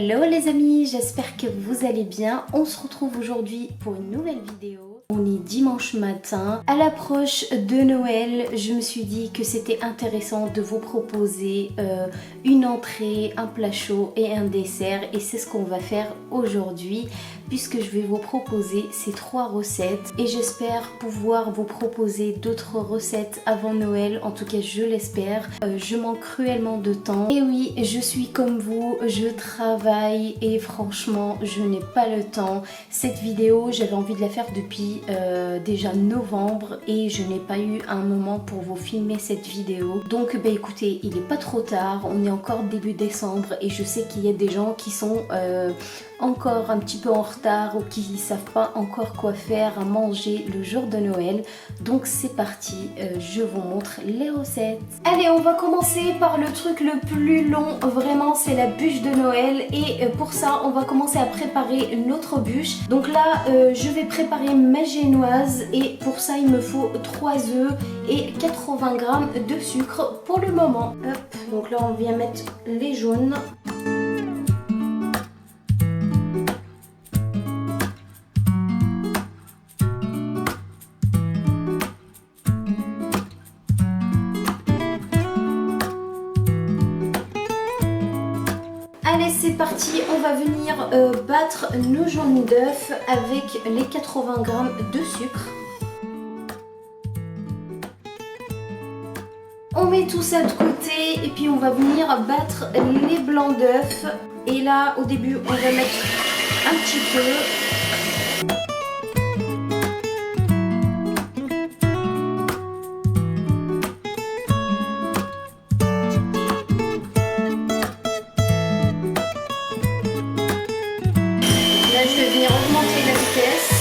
Hello les amis, j'espère que vous allez bien. On se retrouve aujourd'hui pour une nouvelle vidéo. On est dimanche matin, à l'approche de Noël, je me suis dit que c'était intéressant de vous proposer une entrée, un plat chaud et un dessert, et c'est ce qu'on va faire aujourd'hui puisque je vais vous proposer ces 3 recettes et j'espère pouvoir vous proposer d'autres recettes avant Noël, en tout cas je l'espère. Je manque cruellement de temps et oui, je suis comme vous, je travaille et franchement je n'ai pas le temps. Cette vidéo j'avais envie de la faire depuis déjà novembre et je n'ai pas eu un moment pour vous filmer cette vidéo. Donc bah écoutez, il n'est pas trop tard, on est encore début décembre et je sais qu'il y a des gens qui sont encore un petit peu en retard ou qui ne savent pas encore quoi faire à manger le jour de Noël. Donc c'est parti, je vous montre les recettes. Allez, on va commencer par le truc le plus long, vraiment c'est la bûche de Noël, et pour ça on va commencer à préparer notre bûche. Donc là je vais préparer ma génoise et pour ça il me faut 3 œufs et 80 g de sucre pour le moment. Hop, donc là on vient mettre les jaunes. Allez, c'est parti, on va venir battre nos jaunes d'œufs avec les 80 g de sucre. On met tout ça de côté et puis on va venir battre les blancs d'œufs. Et là, au début, on va mettre un petit peu. Je vais venir augmenter la vitesse.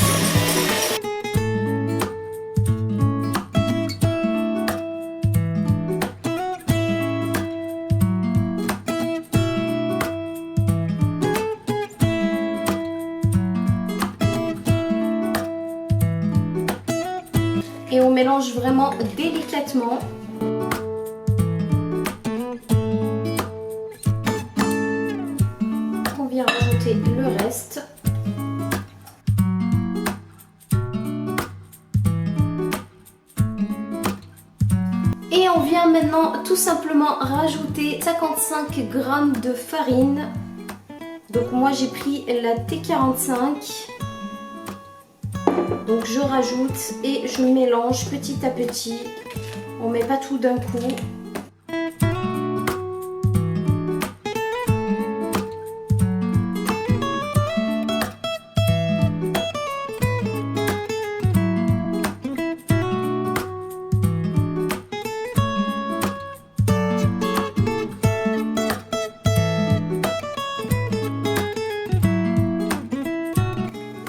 Et on mélange vraiment délicatement. On vient rajouter le reste. Et on vient maintenant tout simplement rajouter 55 g de farine. Donc moi j'ai pris la T45. Donc je rajoute et je mélange petit à petit. On met pas tout d'un coup.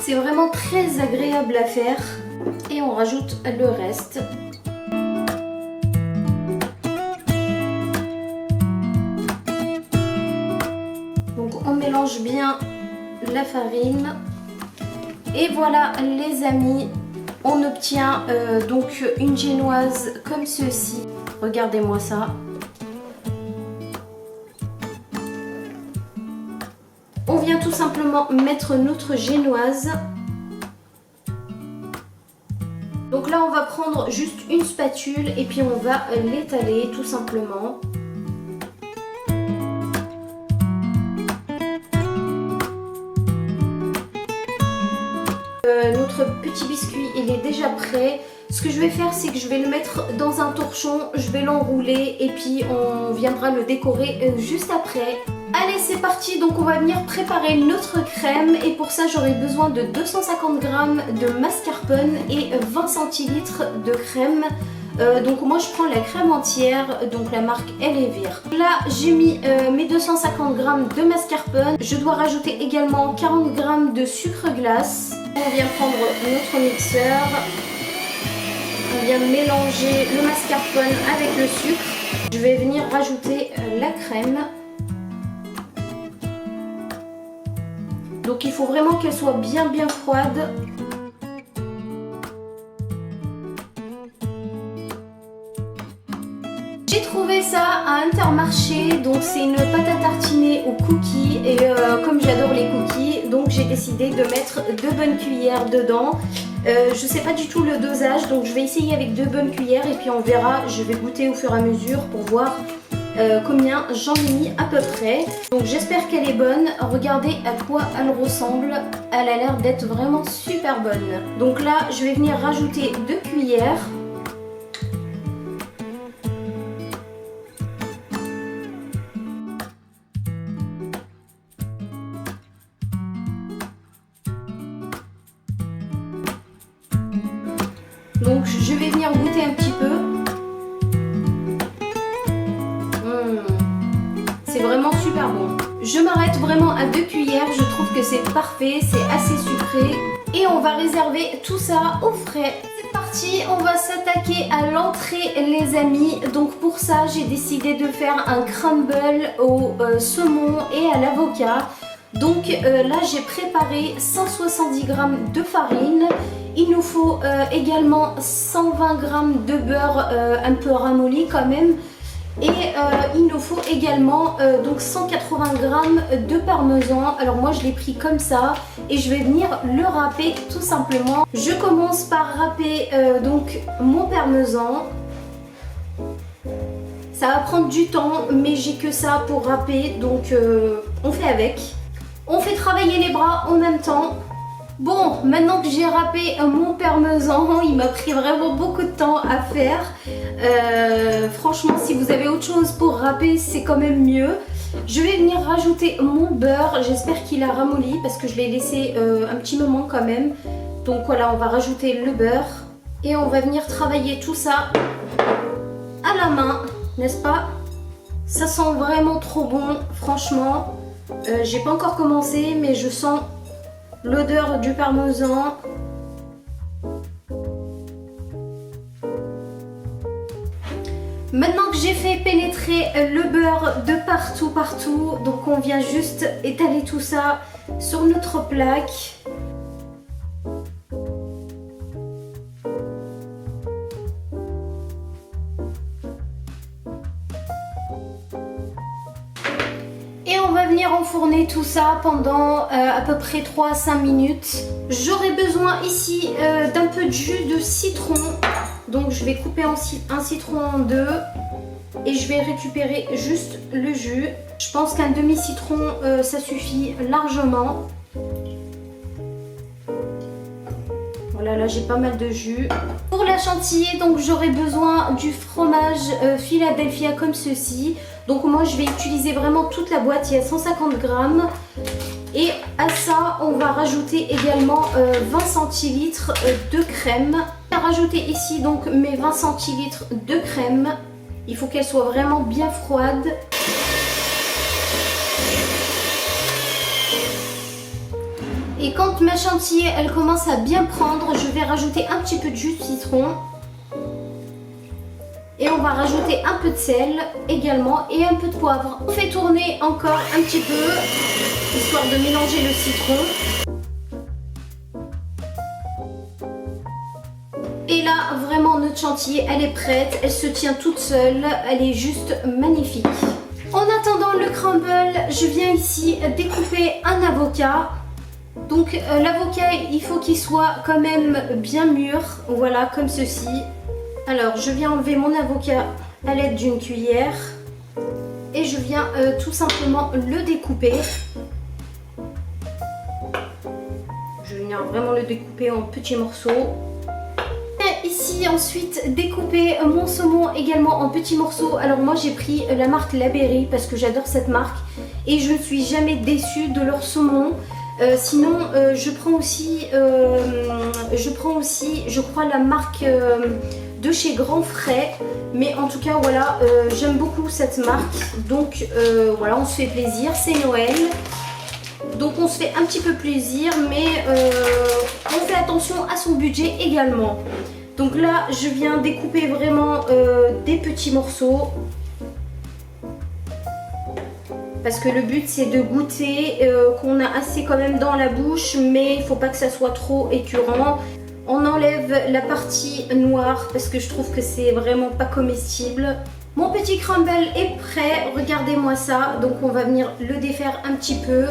C'est vraiment très agréable à faire et on rajoute le reste. Donc on mélange bien la farine et voilà les amis, on obtient donc une génoise comme ceci. Regardez-moi ça. On vient tout simplement mettre notre génoise. Donc là on va prendre juste une spatule et puis on va l'étaler tout simplement. Notre petit biscuit il est déjà prêt. Ce que je vais faire, c'est que je vais le mettre dans un torchon, je vais l'enrouler et puis on viendra le décorer juste après. Allez, c'est parti, donc on va venir préparer notre crème et pour ça j'aurai besoin de 250 g de mascarpone et 20 centilitres de crème. Donc moi je prends la crème entière, donc la marque Elevir. Là j'ai mis mes 250 g de mascarpone. Je dois rajouter également 40 g de sucre glace. On vient prendre notre mixeur. On vient mélanger le mascarpone avec le sucre. Je vais venir rajouter la crème. Donc il faut vraiment qu'elle soit bien froide. J'ai J'ai trouvé ça à Intermarché, donc c'est une pâte à tartiner aux cookies et comme j'adore les cookies, donc j'ai décidé de mettre 2 bonnes cuillères dedans. Je sais pas du tout le dosage, donc je vais essayer avec 2 bonnes cuillères et puis on verra, je vais goûter au fur et à mesure pour voir combien j'en ai mis à peu près. Donc j'espère qu'elle est bonne. Regardez à quoi elle ressemble, elle a l'air d'être vraiment super bonne. Donc là je vais venir rajouter 2 cuillères. Donc je vais venir goûter un petit peu. C'est vraiment super bon. Je m'arrête vraiment à 2 cuillères, je trouve que c'est parfait, c'est assez sucré. Et on va réserver tout ça au frais. C'est parti, on va s'attaquer à l'entrée les amis. Donc pour ça j'ai décidé de faire un crumble au saumon et à l'avocat. Donc là j'ai préparé 170 g de farine. Il nous faut également 120 g de beurre un peu ramolli quand même. Et il nous faut également donc 180 g de parmesan. Alors moi je l'ai pris comme ça et je vais venir le râper tout simplement. Je commence par râper donc mon parmesan. Ça va prendre du temps mais j'ai que ça pour râper, donc on fait avec. On fait travailler les bras en même temps. Bon, maintenant que j'ai râpé mon parmesan, il m'a pris vraiment beaucoup de temps à faire. Franchement, si vous avez autre chose pour râper, c'est quand même mieux. Je vais venir rajouter mon beurre. J'espère qu'il a ramolli parce que je l'ai laissé un petit moment quand même. Donc voilà, on va rajouter le beurre. Et on va venir travailler tout ça à la main, n'est-ce pas? Ça sent vraiment trop bon, franchement. J'ai pas encore commencé, mais je sens l'odeur du parmesan. Maintenant que j'ai fait pénétrer le beurre de partout, donc on vient juste étaler tout ça sur notre plaque. Et on va venir enfourner tout ça pendant à peu près 3 à 5 minutes. J'aurai besoin ici d'un peu de jus de citron. Donc je vais couper un citron en deux et je vais récupérer juste le jus. Je pense qu'un demi-citron ça suffit largement. Voilà, là j'ai pas mal de jus. Pour la chantilly, donc j'aurai besoin du fromage Philadelphia comme ceci. Donc moi je vais utiliser vraiment toute la boîte, il y a 150 g. Et à ça on va rajouter également 20 centilitres de crème. Je vais rajouter ici donc mes 20 centilitres de crème. Il faut qu'elle soit vraiment bien froide. Et quand ma chantilly elle commence à bien prendre, je vais rajouter un petit peu de jus de citron. Et on va rajouter un peu de sel également et un peu de poivre. On fait tourner encore un petit peu, histoire de mélanger le citron. Et là, vraiment, notre chantilly, elle est prête. Elle se tient toute seule. Elle est juste magnifique. En attendant le crumble, je viens ici découper un avocat. Donc l'avocat, il faut qu'il soit quand même bien mûr. Voilà, comme ceci. Alors, je viens enlever mon avocat à l'aide d'une cuillère et je viens tout simplement le découper. Je vais venir vraiment le découper en petits morceaux. Et ici, ensuite, découper mon saumon également en petits morceaux. Alors moi, j'ai pris la marque La Berry parce que j'adore cette marque et je ne suis jamais déçue de leur saumon. Sinon, je prends aussi, je crois, la marque de chez Grand Frais, mais en tout cas voilà, j'aime beaucoup cette marque, donc voilà, on se fait plaisir, c'est Noël, donc on se fait un petit peu plaisir, mais on fait attention à son budget également. Donc là je viens découper vraiment des petits morceaux, parce que le but c'est de goûter, qu'on a assez quand même dans la bouche, mais il ne faut pas que ça soit trop écœurant. On enlève la partie noire parce que je trouve que c'est vraiment pas comestible. Mon petit crumble est prêt, regardez-moi ça. Donc on va venir le défaire un petit peu.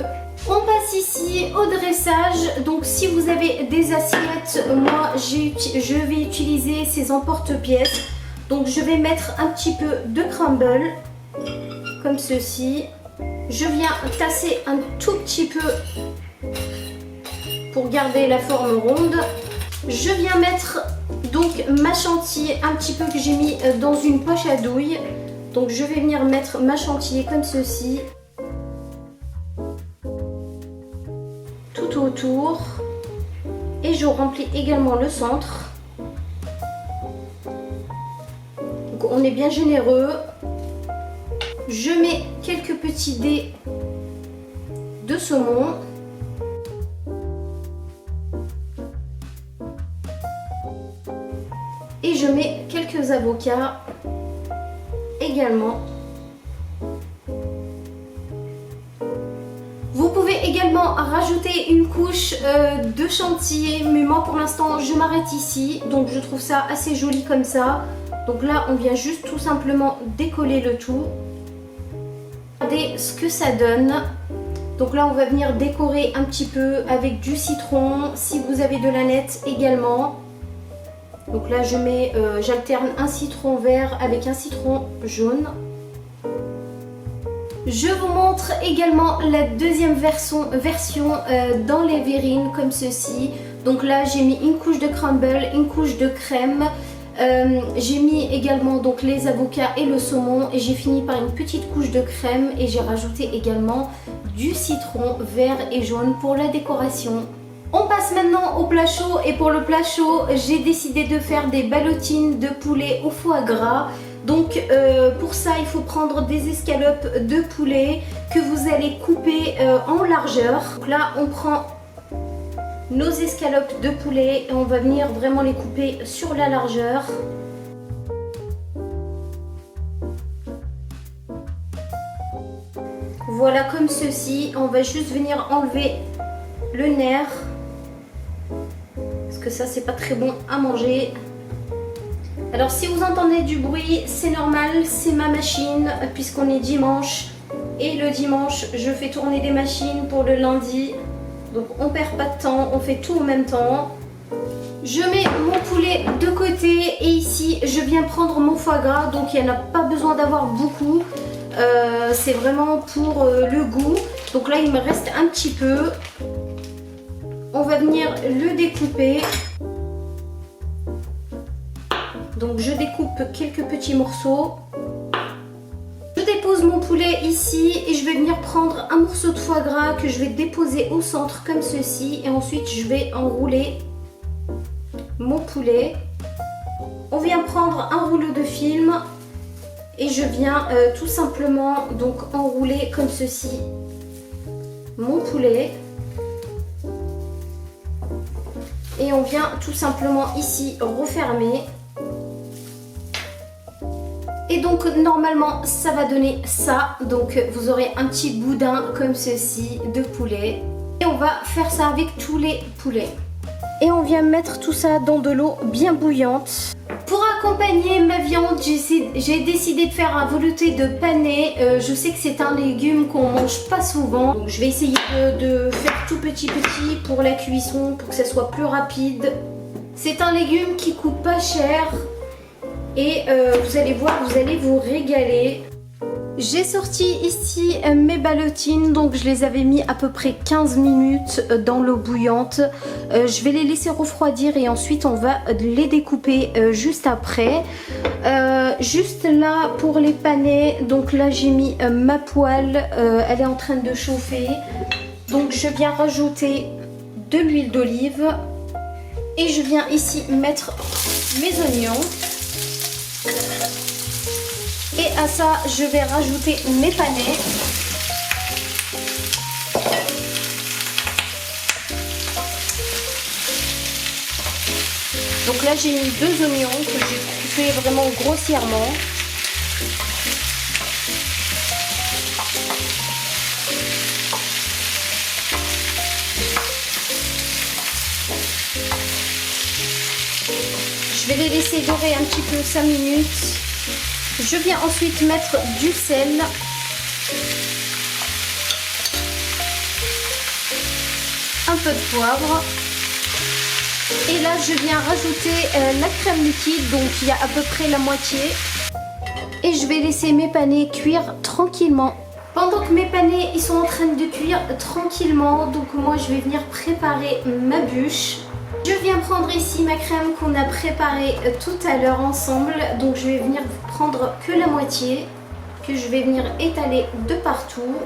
On passe ici au dressage. Donc si vous avez des assiettes, moi je vais utiliser ces emporte-pièces. Donc je vais mettre un petit peu de crumble, comme ceci. Je viens tasser un tout petit peu pour garder la forme ronde. Je viens mettre donc ma chantilly un petit peu que j'ai mis dans une poche à douille. Donc je vais venir mettre ma chantilly comme ceci. Tout autour. Et je remplis également le centre. Donc on est bien généreux. Je mets quelques petits dés de saumon. Et je mets quelques avocats également. Vous pouvez également rajouter une couche de chantilly, mais moi pour l'instant je m'arrête ici. Donc je trouve ça assez joli comme ça. Donc là on vient juste tout simplement décoller le tout. Regardez ce que ça donne. Donc là on va venir décorer un petit peu avec du citron, si vous avez de l'aneth également. Donc là j'alterne un citron vert avec un citron jaune. Je vous montre également la deuxième version dans les verrines comme ceci. Donc là j'ai mis une couche de crumble, une couche de crème. J'ai mis également donc les avocats et le saumon et j'ai fini par une petite couche de crème et j'ai rajouté également du citron vert et jaune pour la décoration. On passe maintenant au plat chaud et pour le plat chaud j'ai décidé de faire des ballotines de poulet au foie gras. Donc pour ça il faut prendre des escalopes de poulet que vous allez couper en largeur. Donc là on prend nos escalopes de poulet et on va venir vraiment les couper sur la largeur. Voilà comme ceci, on va juste venir enlever le nerf parce que ça c'est pas très bon à manger. Alors si vous entendez du bruit, c'est normal, c'est ma machine puisqu'on est dimanche et le dimanche je fais tourner des machines pour le lundi. Donc on perd pas de temps, on fait tout en même temps. Je mets mon poulet de côté et ici je viens prendre mon foie gras. Donc il n'y en a pas besoin d'avoir beaucoup. C'est vraiment pour le goût. Donc là il me reste un petit peu. On va venir le découper. Donc je découpe quelques petits morceaux. Je dépose mon poulet ici et je vais venir prendre un morceau de foie gras que je vais déposer au centre comme ceci. Et ensuite je vais enrouler mon poulet. On vient prendre un rouleau de film et je viens tout simplement donc enrouler comme ceci mon poulet. Et on vient tout simplement ici refermer. Et donc normalement ça va donner ça. Donc vous aurez un petit boudin comme ceci de poulet. Et on va faire ça avec tous les poulets. Et on vient mettre tout ça dans de l'eau bien bouillante. Pour accompagner ma viande, j'ai décidé de faire un velouté de panais. Je sais que c'est un légume qu'on mange pas souvent. Donc je vais essayer de faire tout petit pour la cuisson pour que ça soit plus rapide. C'est un légume qui coûte pas cher. Et vous allez voir, vous allez vous régaler. J'ai sorti ici mes ballotines, donc je les avais mis à peu près 15 minutes dans l'eau bouillante. Je vais les laisser refroidir et ensuite on va les découper juste après. Juste là pour les panais, donc là j'ai mis ma poêle, elle est en train de chauffer. Donc je viens rajouter de l'huile d'olive et je viens ici mettre mes oignons. Et à ça, je vais rajouter mes panais. Donc là, j'ai mis 2 oignons que j'ai coupés vraiment grossièrement. Je vais les laisser dorer un petit peu 5 minutes. Je viens ensuite mettre du sel. Un peu de poivre. Et là je viens rajouter la crème liquide, donc il y a à peu près la moitié. Et je vais laisser mes panais cuire tranquillement. Pendant que mes panais ils sont en train de cuire tranquillement, donc moi je vais venir préparer ma bûche. Je viens prendre ici ma crème qu'on a préparée tout à l'heure ensemble. Donc je vais venir prendre que la moitié, que je vais venir étaler de partout.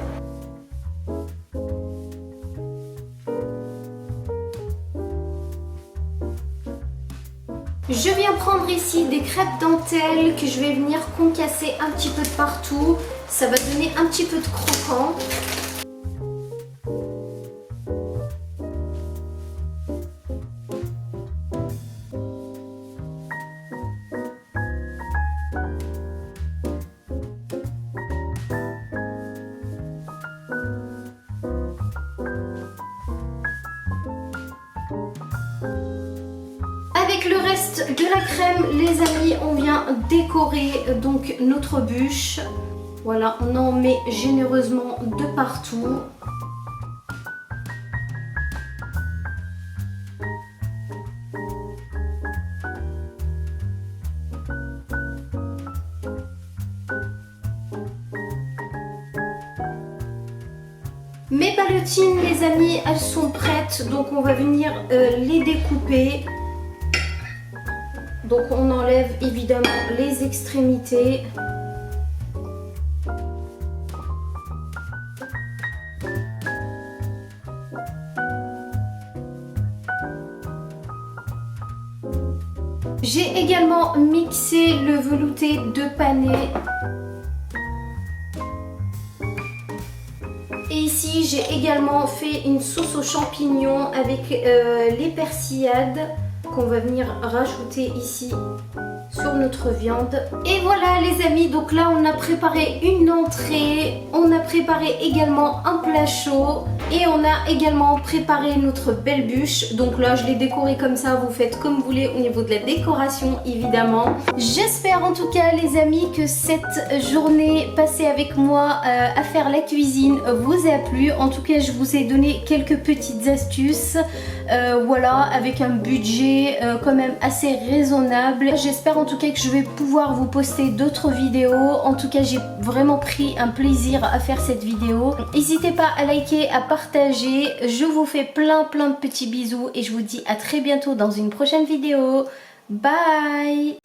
Je viens prendre ici des crêpes dentelles que je vais venir concasser un petit peu de partout. Ça va donner un petit peu de croquant. Avec le reste de la crème, les amis, on vient décorer donc notre bûche. Voilà, on en met généreusement de partout. Mes ballotines, les amis, elles sont prêtes, donc on va venir les découper. Donc on enlève évidemment les extrémités. J'ai également mixé le velouté de panais. Et ici j'ai également fait une sauce aux champignons avec les persillades qu'on va venir rajouter ici sur notre viande. Et voilà les amis, donc là on a préparé une entrée, on a préparé également un plat chaud et on a également préparé notre belle bûche. Donc là je l'ai décorée comme ça, vous faites comme vous voulez au niveau de la décoration évidemment. J'espère en tout cas les amis que cette journée passée avec moi à faire la cuisine vous a plu. En tout cas je vous ai donné quelques petites astuces, voilà, avec un budget quand même assez raisonnable. J'espère en tout cas que je vais pouvoir vous poster d'autres vidéos. En tout cas j'ai vraiment pris un plaisir à faire cette vidéo. N'hésitez pas à liker, à partager. Je vous fais plein de petits bisous et je vous dis à très bientôt dans une prochaine vidéo. Bye!